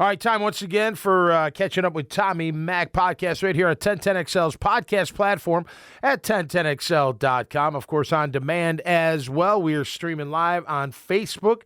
All right, time once again for catching up with Tommy Mac podcast right here at 1010XL's podcast platform at 1010XL.com. Of course, on demand as well. We are streaming live on Facebook.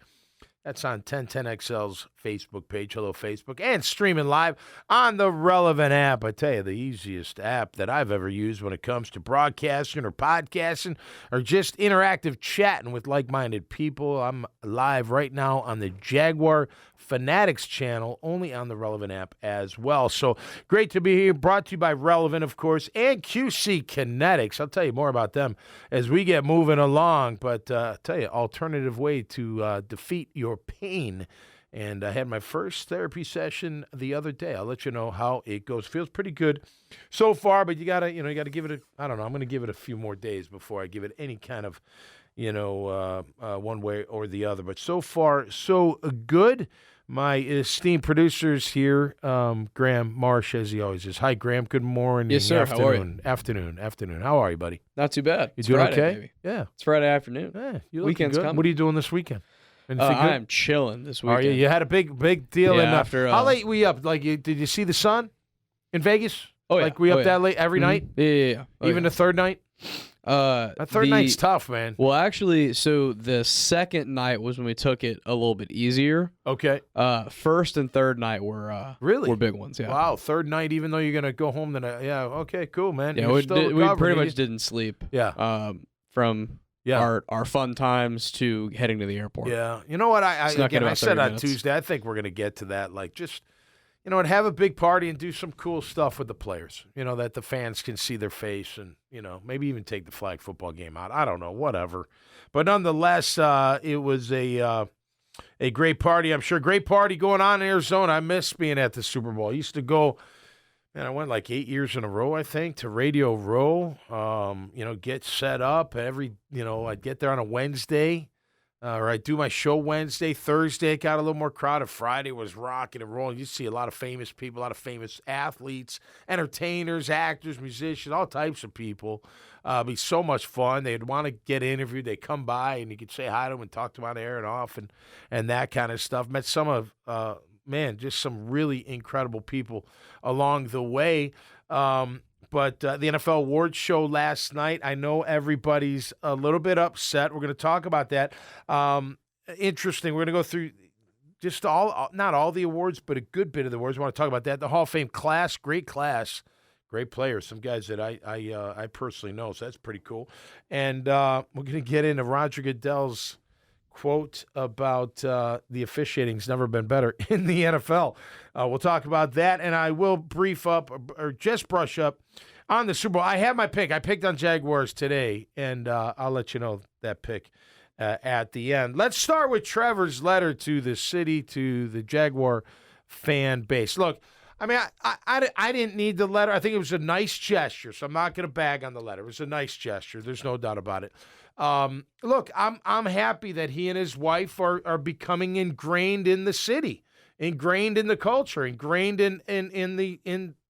That's on 1010XL's Facebook page. Hello, Facebook. And streaming live on the relevant app. I tell you, the easiest app that I've ever used when it comes to broadcasting or podcasting or just interactive chatting with like-minded people. I'm live right now on the Jaguar Fanatics channel, only on the Relevant app as well. So great to be here. Brought to you by Relevant, of course, and QC Kinetics. I'll tell you more about them as we get moving along. But I'll tell you, alternative way to defeat your pain. And I had my first therapy session the other day. I'll let you know how it goes. Feels pretty good so far, but you gotta give it I don't know. I'm gonna give it a few more days before I give it any kind of, one way or the other. But so far, so good. My esteemed producers here, Graham Marsh, as he always is. Hi, Graham. Good morning. Yes, sir. Afternoon. How are you? Afternoon. How are you, buddy? Not too bad. You doing Friday, okay? Baby. Yeah. It's Friday afternoon. Yeah. You Weekend's good. coming. What are you doing this weekend? I am chilling this weekend. Are you? You had a big deal. Yeah, after, how late were you up? Did you see the sun in Vegas? Oh, yeah. Like, were you up that late every night? Yeah. Even the third night? That third night's tough, man. Well, actually, so the second night was when we took it a little bit easier. Okay. First and third night were big ones. Yeah. Wow, third night, even though you're gonna go home tonight. Yeah. Okay. Cool, man. Yeah, we pretty much didn't sleep. Yeah. From our fun times to heading to the airport. Yeah. You know what? I said on Tuesday. I think we're gonna get to that. Like, just have a big party and do some cool stuff with the players. That the fans can see their face and maybe even take the flag football game out. I don't know, whatever. But nonetheless, it was a great party. I'm sure great party going on in Arizona. I miss being at the Super Bowl. I used to go. Man, I went like 8 years in a row, I think, to Radio Row. Get set up I'd get there on a Wednesday, or I'd do my show Wednesday. Thursday, it got a little more crowded. Friday was rocking and rolling. You see a lot of famous people, a lot of famous athletes, entertainers, actors, musicians, all types of people. It'd be so much fun. They'd want to get interviewed. They'd come by, and you could say hi to them and talk to them on air and off and that kind of stuff. Met some of just some really incredible people along the way. But the NFL Awards show last night, I know everybody's a little bit upset. We're going to talk about that. Interesting. We're going to go through just not all the awards, but a good bit of the awards. We want to talk about that. The Hall of Fame class, great players, some guys that I personally know, so that's pretty cool. And we're going to get into Roger Goodell's quote about the officiating's never been better in the NFL. We'll talk about that, and I will brief up or just brush up on the Super Bowl. I have my pick. I picked on Jaguars today, and I'll let you know that pick at the end. Let's start with Trevor's letter to the city, to the Jaguar fan base. Look, I mean, I didn't need the letter. I think it was a nice gesture, so I'm not going to bag on the letter. It was a nice gesture. There's no doubt about it. Look, I'm happy that he and his wife are becoming ingrained in the city, ingrained in the culture, ingrained in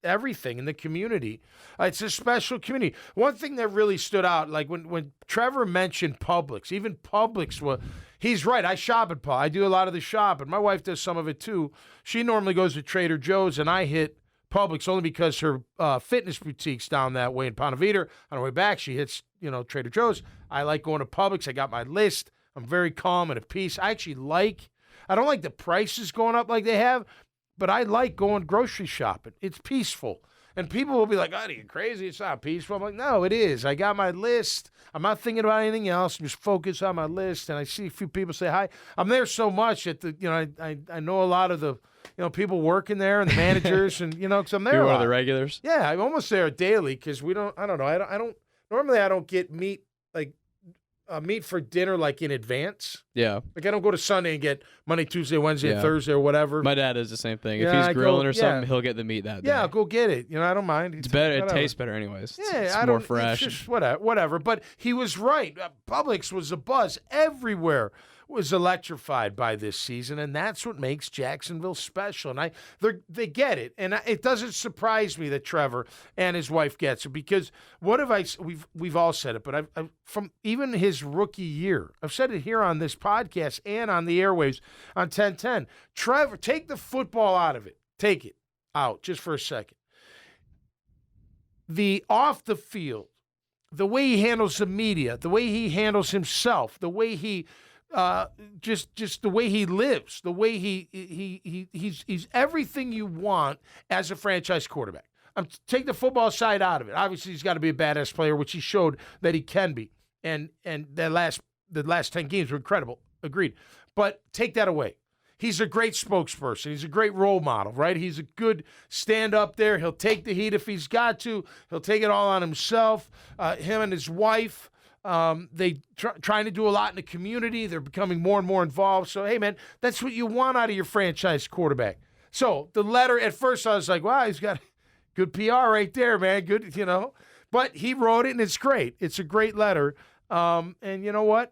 everything, in the community. It's a special community. One thing that really stood out, like when Trevor mentioned Publix, even Publix, he's right. I shop at Publix. I do a lot of the shopping. My wife does some of it too. She normally goes to Trader Joe's, and I hit Publix only because her fitness boutique's down that way in Ponte Vedra. On her way back, she hits Trader Joe's. I like going to Publix. I got my list. I'm very calm and at peace. I don't like the prices going up like they have, but I like going grocery shopping. It's peaceful. And people will be like, "Oh, you're crazy. It's not peaceful." I'm like, no, it is. I got my list. I'm not thinking about anything else. I'm just focused on my list. And I see a few people say hi. I'm there so much that I know a lot of the people working there and the managers and because I'm there. You're one of the regulars. Yeah, I'm almost there daily because I don't normally get meat meat for dinner like in advance. Yeah. Like I don't go to Sunday and get Monday, Tuesday, Wednesday, and Thursday or whatever. My dad is the same thing. If he's grilling or something, he'll get the meat that day. Yeah, I'll go get it. I don't mind. It's better. It tastes better anyways. It's more fresh. It's just whatever. But he was right. Publix was a buzz everywhere was electrified by this season, and that's what makes Jacksonville special. And they get it, and it doesn't surprise me that Trevor and his wife gets it, because what have we've all said it, but I've from even his rookie year, I've said it here on this podcast and on the airwaves on 1010. Trevor, take the football out of it. Take it out just for a second. The off the field, the way he handles the media, the way he handles himself, the way he just the way he lives, the way he's everything you want as a franchise quarterback. Take the football side out of it. Obviously, he's got to be a badass player, which he showed that he can be. And the last 10 games were incredible. Agreed. But take that away. He's a great spokesperson. He's a great role model, right? He's a good stand-up there. He'll take the heat if he's got to. He'll take it all on himself. Him and his wife, they trying to do a lot in the community. They're becoming more and more involved. So, hey, man, that's what you want out of your franchise quarterback. So the letter, at first I was like, wow, he's got good PR right there, man. Good, But he wrote it, and it's great. It's a great letter. And you know what?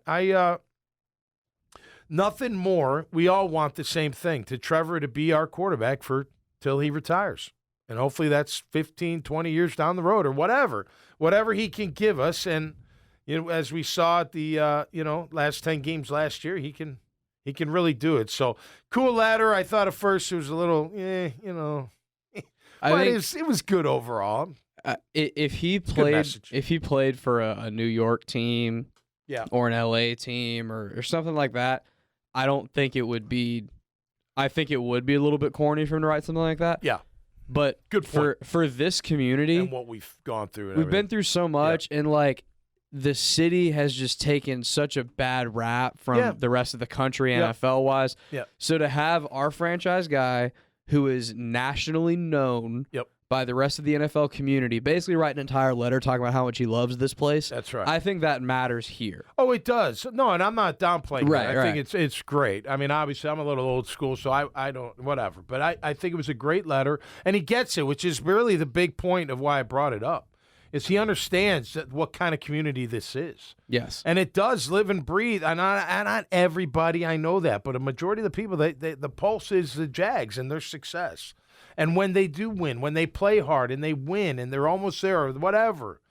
Nothing more. We all want the same thing, to Trevor to be our quarterback till he retires. And hopefully that's 15, 20 years down the road or whatever he can give us. And, as we saw at the, last 10 games last year, he can really do it. So cool letter. I thought at first it was a little, but it was good overall. If he played for a New York team, or an LA team or something like that, I don't think it would be. I think it would be a little bit corny for him to write something like that. Yeah, but good for this community and what we've gone through, we've been through so much, and the city has just taken such a bad rap from the rest of the country, NFL wise. Yeah. So to have our franchise guy, who is nationally known by the rest of the NFL community, basically write an entire letter talking about how much he loves this place. That's right. I think that matters here. Oh, it does. No, and I'm not downplaying that. I think it's great. I mean, obviously, I'm a little old school, so I don't, whatever. But I think it was a great letter, and he gets it, which is really the big point of why I brought it up, is he understands what kind of community this is. Yes. And it does live and breathe. And not everybody, I know that, but a majority of the people, the pulse is the Jags and their success. And when they do win, when they play hard and they win and they're almost there or whatever,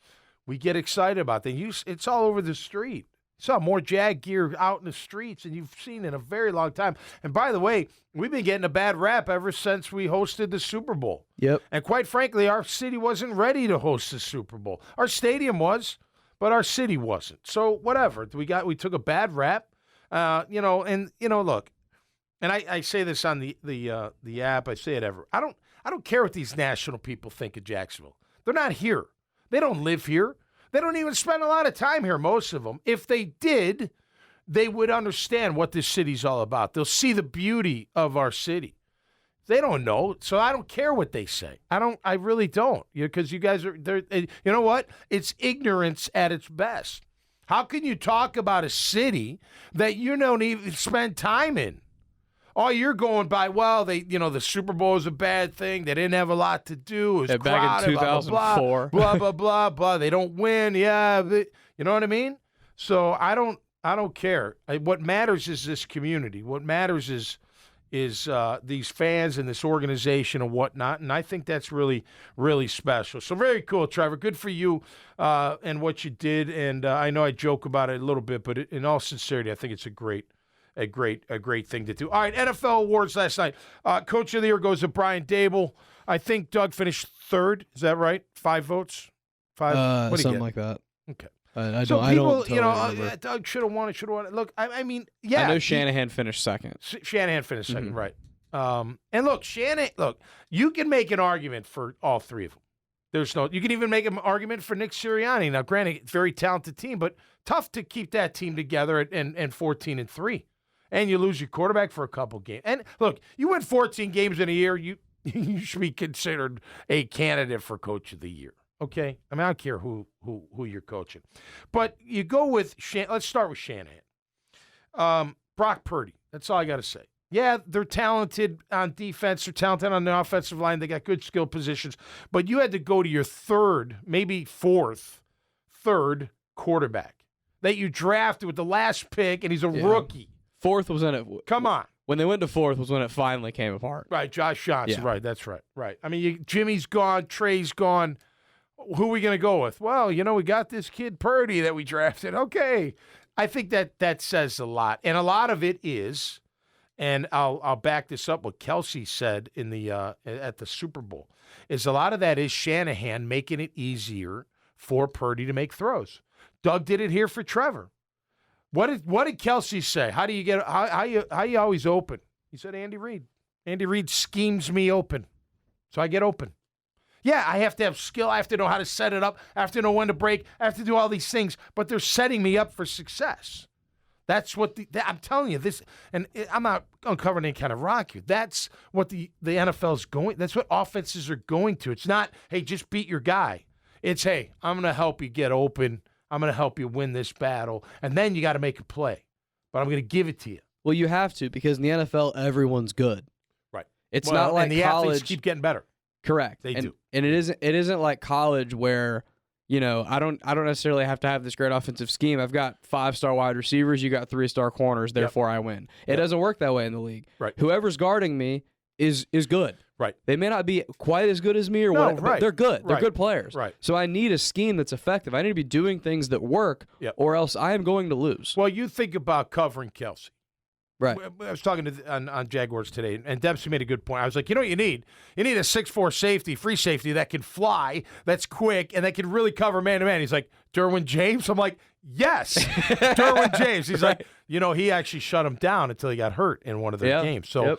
we get excited about that. It's all over the street. You saw more Jag gear out in the streets than you've seen in a very long time. And by the way, we've been getting a bad rap ever since we hosted the Super Bowl. Yep. And quite frankly, our city wasn't ready to host the Super Bowl. Our stadium was, but our city wasn't. So whatever. We took a bad rap. Look. And I say this on the app. I say it ever. I don't care what these national people think of Jacksonville. They're not here. They don't live here. They don't even spend a lot of time here, most of them. If they did, they would understand what this city's all about. They'll see the beauty of our city. They don't know, so I don't care what they say. I really don't. Because you guys are there. You know what? It's ignorance at its best. How can you talk about a city that you don't even spend time in? All you're going by, the Super Bowl is a bad thing. They didn't have a lot to do. It was back in 2004. Blah, blah, blah, blah. They don't win. Yeah. You know what I mean? So I don't care. What matters is this community. What matters is these fans and this organization and whatnot. And I think that's really, really special. So very cool, Trevor. Good for you and what you did. And I know I joke about it a little bit, but in all sincerity, I think it's a great thing to do. All right, NFL awards last night. Coach of the Year goes to Brian Dable. I think Doug finished third. Is that right? 5 votes? 5? Something like that. Okay. I don't remember. Doug should have won it. Look, I mean, yeah. I know Shanahan finished second. Shanahan finished second, right. And look, you can make an argument for all three of them. You can even make an argument for Nick Sirianni. Now, granted, very talented team, but tough to keep that team together and 14-3. And you lose your quarterback for a couple games. And look, you win 14 games in a year, you should be considered a candidate for Coach of the Year. Okay? I mean, I don't care who you're coaching. But you go with let's start with Shanahan. Brock Purdy. That's all I got to say. Yeah, they're talented on defense. They're talented on the offensive line. They got good skill positions. But you had to go to your third, maybe third quarterback that you drafted with the last pick, and he's a rookie. Fourth was when it. Come on. When they went to fourth was when it finally came apart. Right, Josh Johnson. Yeah. Right, that's right. Right. I mean, Jimmy's gone, Trey's gone. Who are we going to go with? Well, we got this kid Purdy that we drafted. Okay. I think that says a lot. And a lot of it is, and I'll back this up, what Kelsey said in the at the Super Bowl, is a lot of that is Shanahan making it easier for Purdy to make throws. Doug did it here for Trevor. What did Kelsey say? How do you get how you always open? He said Andy Reid. Andy Reid schemes me open, so I get open. Yeah, I have to have skill. I have to know how to set it up. I have to know when to break. I have to do all these things, but they're setting me up for success. That's what I'm telling you. This, and I'm not uncovering any kind of rock here. That's what the NFL is going. That's what offenses are going to. It's not, hey, just beat your guy. It's, hey, I'm going to help you get open. I'm going to help you win this battle, and then you got to make a play. But I'm going to give it to you. Well, you have to, because in the NFL, everyone's good. Right. It's not like and the college. Athletes keep getting better. Correct. They do. And it isn't like college where, I don't necessarily have to have this great offensive scheme. I've got 5-star wide receivers, you got 3-star corners, therefore I win. It doesn't work that way in the league. Right. Whoever's guarding me is good. Right. They may not be quite as good as me or whatever, but they're good. They're good players. Right. So I need a scheme that's effective. I need to be doing things that work, or else I am going to lose. Well, you think about covering Kelsey. Right. I was talking on Jaguars today, and Dempsey made a good point. I was like, you know what you need? You need a 6'4" safety, free safety that can fly, that's quick, and that can really cover man-to-man. He's like, Derwin James? I'm like, yes, Derwin James. He's like, he actually shut him down until he got hurt in one of their games. So,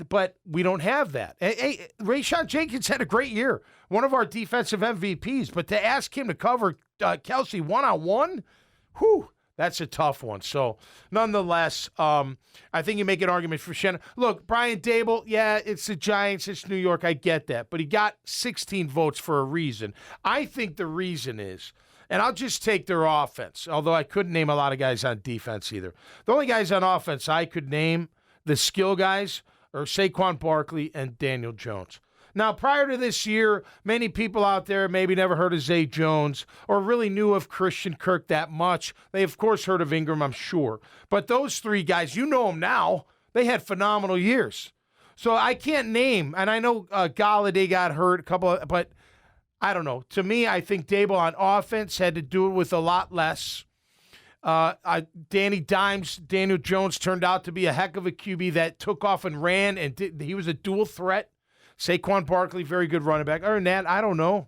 but we don't have that. Hey, Rayshon Jenkins had a great year, one of our defensive MVPs, but to ask him to cover Kelsey one-on-one, whew. That's a tough one. So, nonetheless, I think you make an argument for Shannon. Look, Brian Dable, yeah, it's the Giants, it's New York, I get that. But he got 16 votes for a reason. I think the reason is, and I'll just take their offense, although I couldn't name a lot of guys on defense either. The only guys on offense I could name, the skill guys, are Saquon Barkley and Daniel Jones. Now, prior to this year, many people out there maybe never heard of Zay Jones or really knew of Christian Kirk that much. They, of course, heard of Ingram, I'm sure. But those three guys, you know them now. They had phenomenal years. So I can't name, and I know Galladay got hurt, but I don't know. To me, I think Dable on offense had to do it with a lot less. Danny Dimes, Daniel Jones turned out to be a heck of a QB that took off and ran, and he was a dual threat. Saquon Barkley, very good running back. Other than that, I don't know.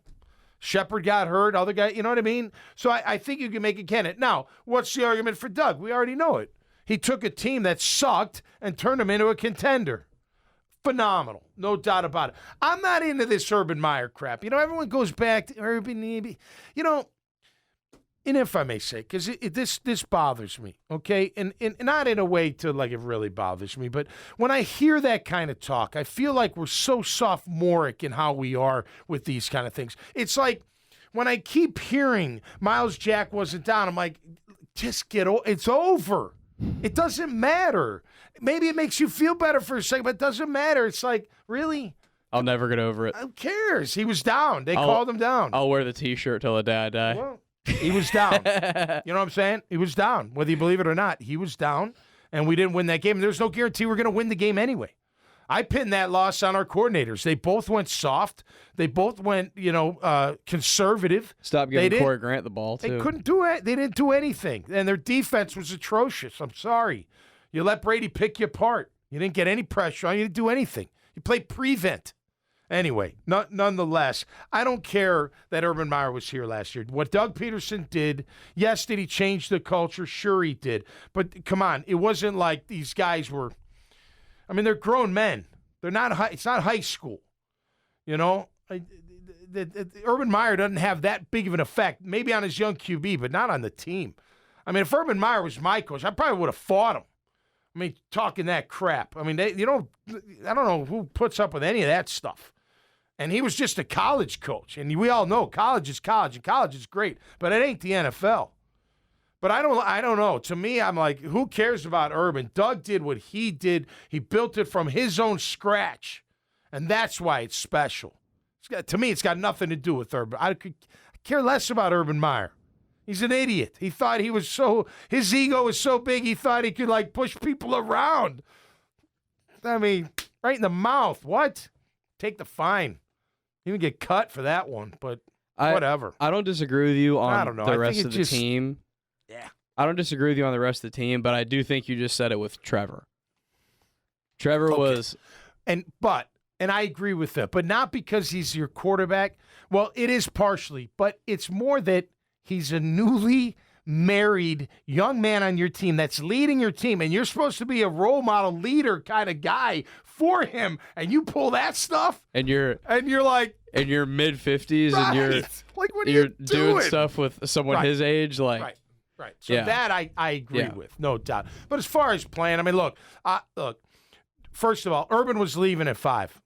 Shepard got hurt. Other guy, you know what I mean? So I think you can make a candidate. Now, what's the argument for Doug? We already know it. He took a team that sucked and turned them into a contender. Phenomenal. No doubt about it. I'm not into this Urban Meyer crap. Everyone goes back to Urban. And if I may say, because this bothers me, okay? And not in a way to like it really bothers me, but when I hear that kind of talk, I feel like we're so sophomoric in how we are with these kind of things. It's like when I keep hearing Miles Jack wasn't down, I'm like, just it's over. It doesn't matter. Maybe it makes you feel better for a second, but it doesn't matter. It's like, really? I'll never get over it. Who cares? He was down. They called him down. I'll wear the T-shirt till the day I die. Well, he was down. You know what I'm saying? He was down. Whether you believe it or not, he was down, and we didn't win that game. There's no guarantee we're going to win the game anyway. I pinned that loss on our coordinators. They both went soft. They both went, conservative. Stop giving Corey Grant the ball, too. They couldn't do it. They didn't do anything, and their defense was atrocious. I'm sorry. You let Brady pick you apart. You didn't get any pressure on you. You didn't do anything. You played prevent. Anyway, nonetheless, I don't care that Urban Meyer was here last year. What Doug Pederson did, yes, did he change the culture? Sure he did. But come on, it wasn't like these guys were, they're grown men. They're not. It's not high school. Urban Meyer doesn't have that big of an effect, maybe on his young QB, but not on the team. If Urban Meyer was my coach, I probably would have fought him. Talking that crap. I don't know who puts up with any of that stuff. And he was just a college coach. And we all know college is college, and college is great. But it ain't the NFL. But I don't know. To me, I'm like, who cares about Urban? Doug did what he did. He built it from his own scratch. And that's why it's special. To me, it's got nothing to do with Urban. I care less about Urban Meyer. He's an idiot. He thought his ego was so big, he thought he could, like, push people around. I mean, right in the mouth. What? Take the fine. You even get cut for that one, but whatever. I don't disagree with you on the rest of the just, team. Yeah. I don't disagree with you on the rest of the team, but I do think you just said it with Trevor. Trevor was... And I agree with that, but not because he's your quarterback. Well, it is partially, but it's more that he's a newly married young man on your team that's leading your team, and you're supposed to be a role model leader kind of guy for him, and you pull that stuff, and you're like in your mid-50s, right. and you're like, what are you're you doing stuff with someone his age, like right. So that I agree with, no doubt. But as far as playing, I mean, look. First of all, Urban was leaving at 5.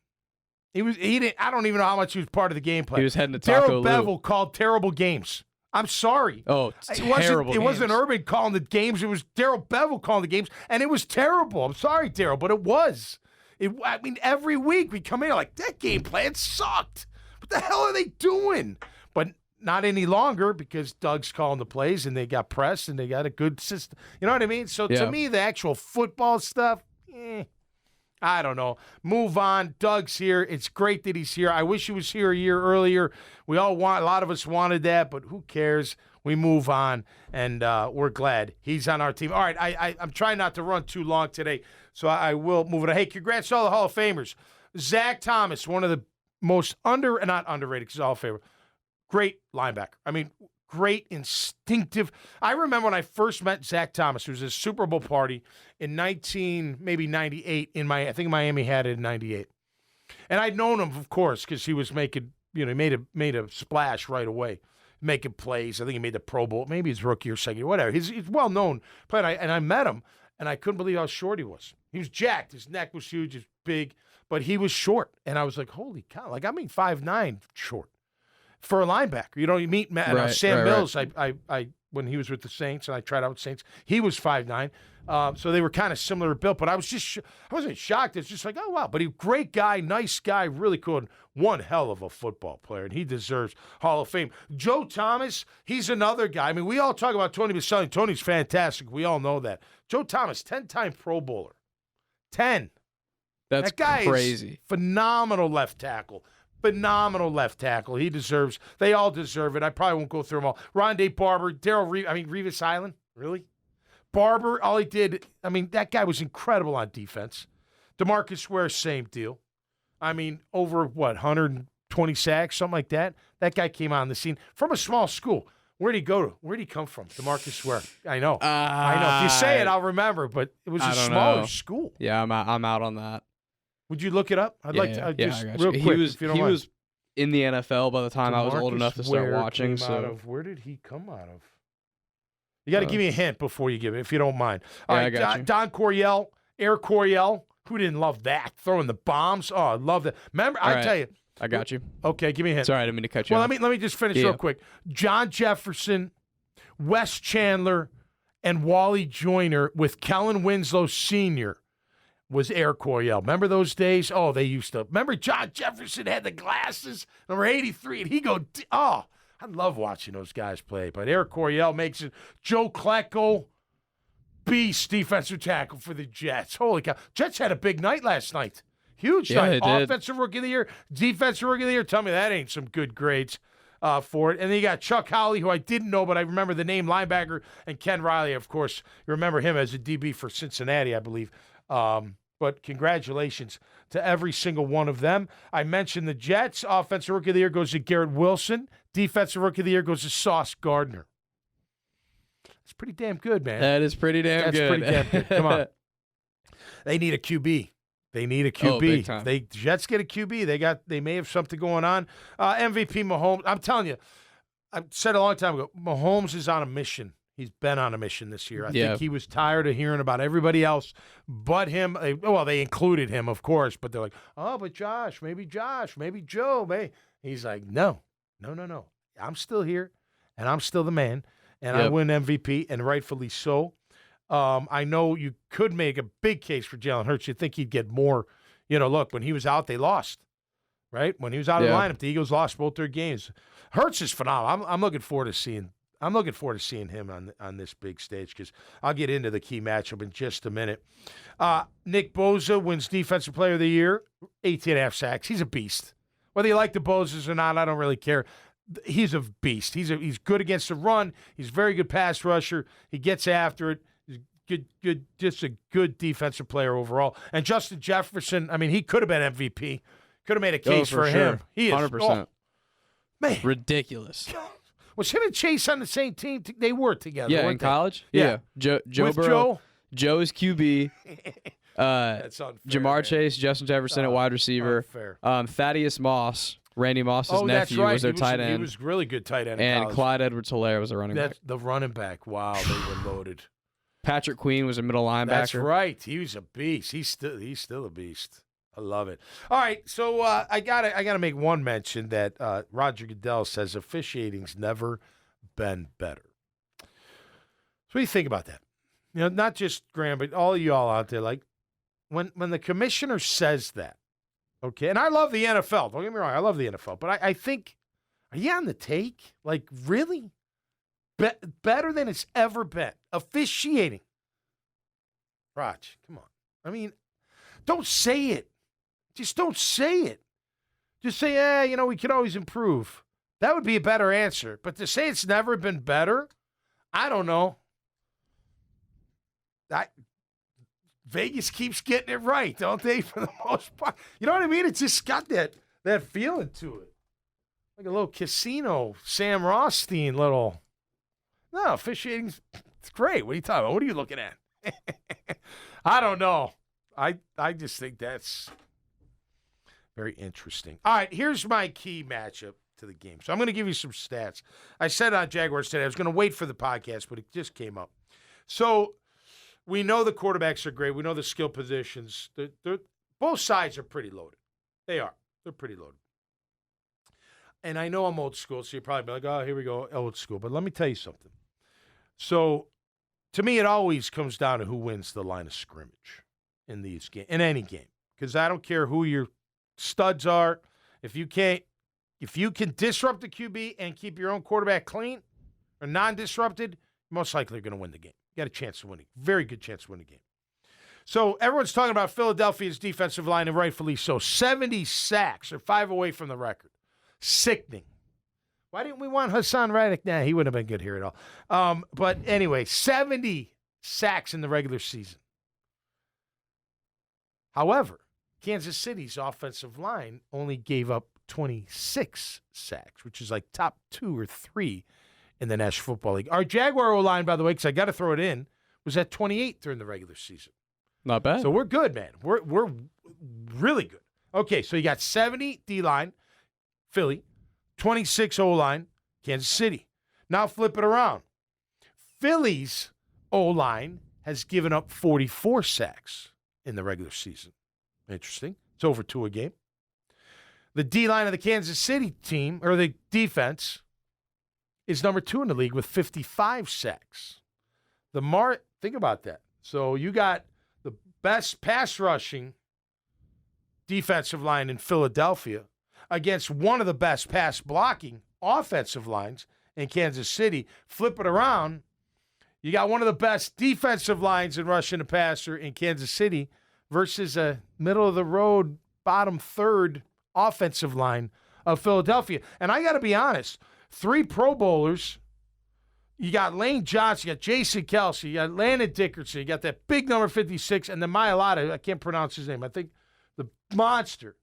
He didn't. I don't even know how much he was part of the game plan. He was heading to Taco Darryl Bevel called terrible games. I'm sorry. Oh, terrible. It wasn't Urban calling the games. It was Darryl Bevel calling the games, and it was terrible. I'm sorry, Darryl, but it was. I mean, every week we come in like, that game plan sucked. What the hell are they doing? But not any longer, because Doug's calling the plays, and they got pressed, and they got a good system. You know what I mean? So to me, the actual football stuff, I don't know. Move on. Doug's here. It's great that he's here. I wish he was here a year earlier. A lot of us wanted that, but who cares? We move on, and we're glad he's on our team. All right, I'm trying not to run too long today, so I will move it on. Hey, congrats to all the Hall of Famers. Zach Thomas, one of the most not underrated, because he's a Hall of Famer. Great linebacker. I mean, great, instinctive. I remember when I first met Zach Thomas. It was a Super Bowl party in 98 I think Miami had it in 98. And I'd known him, of course, because he was making, he made a splash right away, making plays. I think he made the Pro Bowl, maybe his rookie or second, whatever. He's well-known player. And I met him, and I couldn't believe how short he was. He was jacked. His neck was huge, he was big, but he was short. And I was like, holy cow, 5'9" short. For a linebacker, you meet Sam Mills. Right. I when he was with the Saints, and I tried out with Saints, he was 5'9", so they were kind of similar built. But I wasn't shocked. It's just like, oh wow, but he great guy, nice guy, really cool, and one hell of a football player, and he deserves Hall of Fame. Joe Thomas, he's another guy. I mean, we all talk about Tony Baselli. Tony's fantastic. We all know that. Joe Thomas, 10-time Pro Bowler, 10. That guy crazy. Is phenomenal left tackle. Phenomenal left tackle. They all deserve it. I probably won't go through them all. Rondé Barber, Revis Island, really? Barber, all he did, that guy was incredible on defense. DeMarcus Ware, same deal. Over 120 sacks, something like that. That guy came on the scene from a small school. Where'd he go to? Where'd he come from? DeMarcus Ware. I know. If you say it, I'll remember, but it was a smaller school. Yeah, I'm out on that. Would you look it up? I'd like to I just got real you. quick. He was in the NFL by the time I was old enough to start watching. Where did he come out of? You got to give me a hint before you give it, if you don't mind. All right, I got you. Don Coryell, Air Coryell. Who didn't love that? Throwing the bombs. Oh, I love that. Remember, I tell you. I got you. Okay, give me a hint. Sorry, I didn't mean to cut you off. Let me just finish real quick. John Jefferson, Wes Chandler, and Wally Joyner with Kellen Winslow Sr. was Air Coryell. Remember those days? Oh, they used to. Remember John Jefferson had the glasses, number 83, and I love watching those guys play. But Air Coryell makes it. Joe Klecko, beast defensive tackle for the Jets. Holy cow. Jets had a big night last night. Huge night. Offensive Rookie of the Year, Defensive Rookie of the Year. Tell me that ain't some good grades for it. And then you got Chuck Howley, who I didn't know, but I remember the name, linebacker, and Ken Riley, of course. You remember him as a DB for Cincinnati, I believe. But congratulations to every single one of them. I mentioned the Jets. Offensive Rookie of the Year goes to Garrett Wilson. Defensive Rookie of the Year goes to Sauce Gardner. That's pretty damn good, man. That is pretty damn good. That's pretty damn good. Come on. They need a QB. Big time. The Jets get a QB. They may have something going on. MVP Mahomes. I'm telling you, I said a long time ago, Mahomes is on a mission. He's been on a mission this year. I think he was tired of hearing about everybody else but him. They included him, of course, but they're like, oh, but Josh, maybe Joe. He's like, no. I'm still here, and I'm still the man, and I win MVP, and rightfully so. I know you could make a big case for Jalen Hurts. You'd think he'd get more. Look, when he was out, they lost. Right? When he was out of the lineup, the Eagles lost both their games. Hurts is phenomenal. I'm looking forward to seeing. I'm looking forward to seeing him on this big stage because I'll get into the key matchup in just a minute. Nick Bosa wins Defensive Player of the Year, 18.5 sacks. He's a beast. Whether you like the Bosas or not, I don't really care. He's a beast. He's good against the run. He's a very good pass rusher. He gets after it. He's good, just a good defensive player overall. And Justin Jefferson, I mean, he could have been MVP. Could have made a case for him. He is 100%. Man, ridiculous. Was him and Chase on the same team? They were together. Yeah, in college. Yeah, Joe Burrow. Joe is QB. That's unfair, Jamar Chase, Justin Jefferson at wide receiver. Thaddeus Moss, Randy Moss's nephew, was their tight end. He was really good tight end. And Clyde Edwards-Helaire was a running back. The running back. Wow, they were loaded. Patrick Queen was a middle linebacker. That's right. He was a beast. He's still a beast. I love it. All right, so I gotta make one mention that Roger Goodell says officiating's never been better. So what do you think about that? You know, not just Graham, but all of y'all out there. Like when the commissioner says that, okay, and I love the NFL. Don't get me wrong, I love the NFL, but I think, are you on the take? Like really, better than it's ever been. Officiating, Raj, come on. I mean, don't say it. Just don't say it. Just say, we could always improve. That would be a better answer. But to say it's never been better, I don't know. Vegas keeps getting it right, don't they, for the most part? You know what I mean? It's just got that feeling to it. Like a little casino, Sam Rothstein little. No, officiating's it's great. What are you talking about? What are you looking at? I don't know. I just think that's very interesting. All right, here's my key matchup to the game. So I'm going to give you some stats. I said on Jaguars today I was going to wait for the podcast, but it just came up. So we know the quarterbacks are great. We know the skill positions. Both sides are pretty loaded. They are. They're pretty loaded. And I know I'm old school, so you're probably be like, oh, here we go, old school. But let me tell you something. So to me, it always comes down to who wins the line of scrimmage in any game. Because I don't care who your studs are. If you can disrupt the QB and keep your own quarterback clean or non-disrupted, most likely you're going to win the game. You got a chance to win it. Very good chance to win the game. So everyone's talking about Philadelphia's defensive line, and rightfully so. 70 sacks, or 5 away from the record. Sickening. Why didn't we want Hassan Reddick? Nah, he wouldn't have been good here at all. But anyway, 70 sacks in the regular season. However, Kansas City's offensive line only gave up 26 sacks, which is like top 2 or 3 in the National Football League. Our Jaguar O-line, by the way, because I got to throw it in, was at 28 during the regular season. Not bad. So we're good, man. We're really good. Okay, so you got 70 D-line, Philly, 26 O-line, Kansas City. Now flip it around. Philly's O-line has given up 44 sacks in the regular season. Interesting. It's over 2 a game. The D-line of the Kansas City team, or the defense, is number 2 in the league with 55 sacks. Think about that. So you got the best pass rushing defensive line in Philadelphia against one of the best pass blocking offensive lines in Kansas City. Flip it around. You got one of the best defensive lines in rushing the passer in Kansas City versus a middle-of-the-road, bottom third offensive line of Philadelphia. And I got to be honest, 3 Pro Bowlers. You got Lane Johnson, you got Jason Kelsey, you got Landon Dickerson, you got that big number 56, and then Mailata, I can't pronounce his name. I think the monster.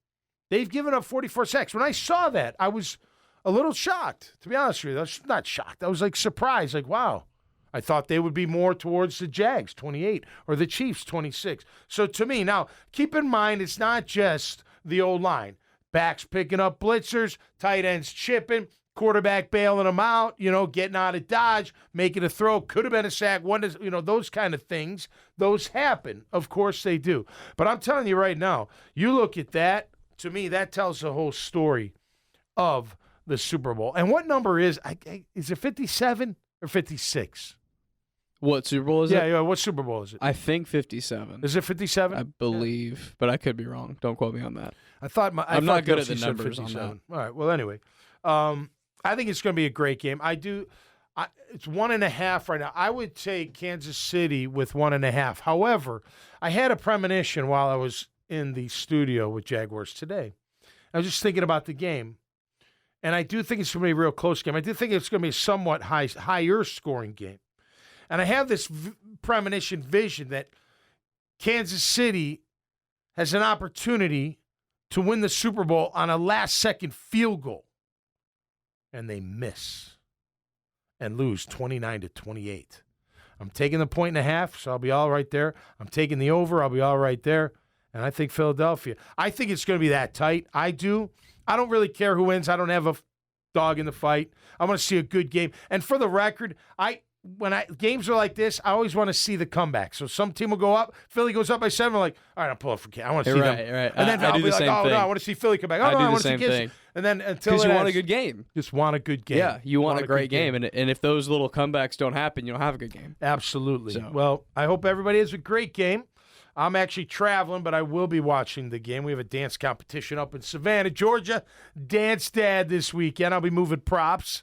They've given up 44 sacks. When I saw that, I was a little shocked, to be honest with you. I was not shocked. I was like surprised, like, wow. I thought they would be more towards the Jags, 28, or the Chiefs, 26. So to me, now, keep in mind, it's not just the old line. Backs picking up blitzers, tight ends chipping, quarterback bailing them out, getting out of dodge, making a throw, could have been a sack, those kind of things. Those happen. Of course they do. But I'm telling you right now, you look at that, to me, that tells the whole story of the Super Bowl. And what number is it 57 or 56? What Super Bowl is it? Yeah, what Super Bowl is it? I think 57. Is it 57? I believe, but I could be wrong. Don't quote me on that. I'm not good at the numbers 57. on that. All right, well, anyway. I think it's going to be a great game. It's 1.5 right now. I would take Kansas City with 1.5. However, I had a premonition while I was in the studio with Jaguars today. I was just thinking about the game, and I do think it's going to be a real close game. I do think it's going to be a somewhat higher scoring game. And I have this premonition vision that Kansas City has an opportunity to win the Super Bowl on a last-second field goal, and they miss and lose 29-28. I'm taking the 1.5, so I'll be all right there. I'm taking the over, I'll be all right there. And I think Philadelphia. I think it's going to be that tight. I do. I don't really care who wins. I don't have a dog in the fight. I want to see a good game. And for the record, when games are like this, I always want to see the comeback. So some team will go up. Philly goes up by 7. I'm like, all right, I'm pulling for I want to see them. Right. And then I'll be like, oh, no, I want to see Philly come back. Oh, no, I want to see Kansas. And then until because you want a good game. Just want a good game. Yeah, you want a great game. And if those little comebacks don't happen, you don't have a good game. Absolutely. So. Well, I hope everybody has a great game. I'm actually traveling, but I will be watching the game. We have a dance competition up in Savannah, Georgia. Dance Dad this weekend. I'll be moving props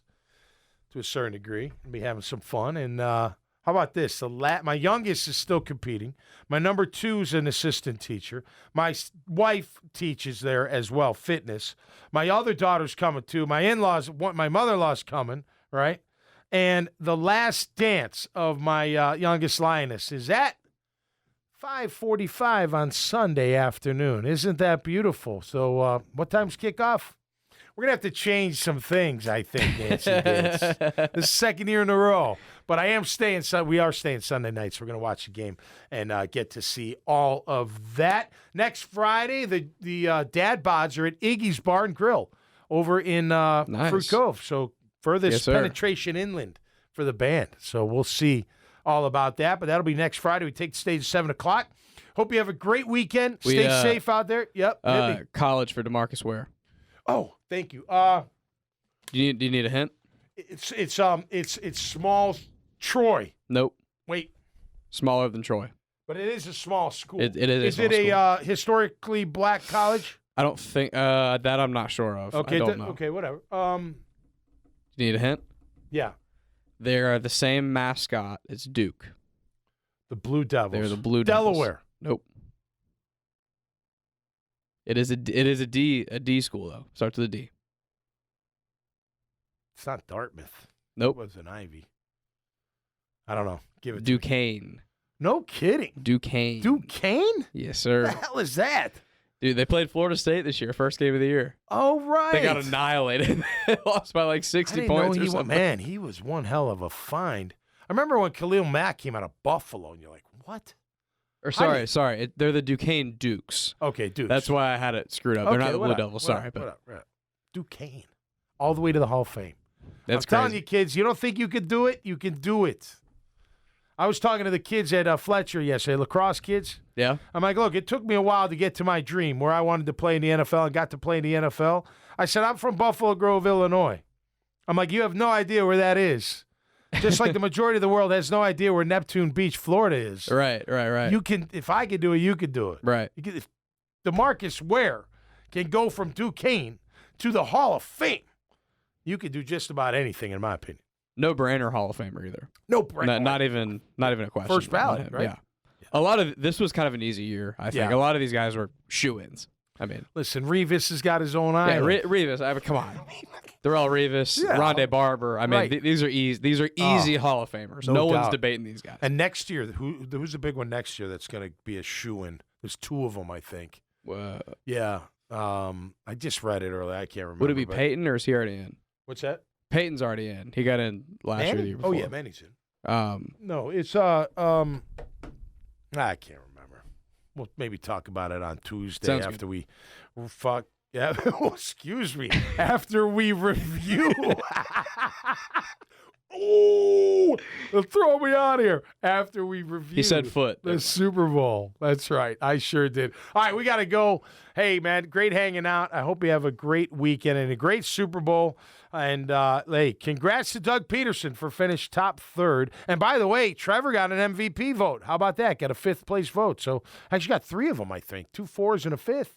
to a certain degree. I'll be having some fun. And how about this? My youngest is still competing. My number 2 is an assistant teacher. My wife teaches there as well, fitness. My other daughter's coming too. My in-laws, my mother-in-law's coming, right? And the last dance of my youngest lioness is at 5:45 on Sunday afternoon. Isn't that beautiful? So what time's kickoff? We're going to have to change some things, I think, Nancy. This is the second year in a row. But we are staying Sunday nights. We're going to watch the game and get to see all of that. Next Friday, the dad bods are at Iggy's Bar and Grill over in Fruit Cove. So furthest penetration inland for the band. So we'll see all about that, but that'll be next Friday. We take the stage at 7 o'clock. Hope you have a great weekend. Stay safe out there. Yep. College for DeMarcus Ware. Oh, thank you. Do you need a hint? It's small Troy. Nope. Wait. Smaller than Troy. But it is a small school. It is. Is it a historically black college? I don't think that I'm not sure of. Okay. I don't know. Okay. Whatever. Do you need a hint? Yeah. They are the same mascot as Duke. The Blue Devils. They're the Blue Devils. Delaware. Nope. It is a D school though. Starts with a D. It's not Dartmouth. Nope. It was an Ivy. I don't know. Give it Duquesne. No kidding. Duquesne. Duquesne? Yes, sir. What the hell is that? Dude, they played Florida State this year, first game of the year. Oh, right. They got annihilated. They lost by like 60 points or something. Man, he was one hell of a find. I remember when Khalil Mack came out of Buffalo, and you're like, what? Or sorry. They're the Duquesne Dukes. Okay, Dukes. That's why I had it screwed up. They're not the Blue Devils. Sorry. Duquesne. All the way to the Hall of Fame. I'm telling you, kids, you don't think you could do it? You can do it. I was talking to the kids at Fletcher yesterday, lacrosse kids. Yeah. I'm like, look, it took me a while to get to my dream where I wanted to play in the NFL and got to play in the NFL. I said, I'm from Buffalo Grove, Illinois. I'm like, you have no idea where that is. Just like the majority of the world has no idea where Neptune Beach, Florida is. Right. You can, if I could do it, you could do it. Right. If DeMarcus Ware can go from Duquesne to the Hall of Fame, you could do just about anything, in my opinion. No brainer Hall of Famer either. No brainer. Not even a question. First ballot, right? Yeah. A lot of this was kind of an easy year, I think. Yeah. A lot of these guys were shoo-ins. I mean, listen, Revis has got his own eye. Yeah, Revis. Come on, Darrell Revis, Rondé Barber. I mean, these are easy. These are easy Hall of Famers. No one's debating these guys. And next year, who's the big one next year that's going to be a shoo-in? There's 2 of them, I think. Yeah. I just read it earlier. I can't remember. Would it be Peyton or is he already in? What's that? Peyton's already in. He got in last year, the year before. Oh yeah, Manny's in. No, it's I can't remember. We'll maybe talk about it on Tuesday after we fuck. Yeah, excuse me. After we review. Oh, they'll throw me out here. After we review. He said foot. The Super Bowl. That's right. I sure did. All right, we got to go. Hey, man, great hanging out. I hope you have a great weekend and a great Super Bowl. And, hey, congrats to Doug Pederson for finished top 3rd. And, by the way, Trevor got an MVP vote. How about that? Got a 5th place vote. So, actually got 3 of them, I think. 2 4s and a 5th.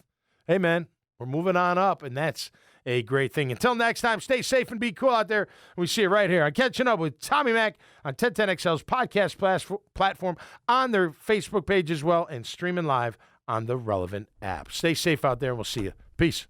Hey, man, we're moving on up, and that's a great thing. Until next time, stay safe and be cool out there. We see you right here on Catching Up with Tommy Mac on 1010XL's podcast platform, on their Facebook page as well, and streaming live on the relevant app. Stay safe out there, and we'll see you. Peace.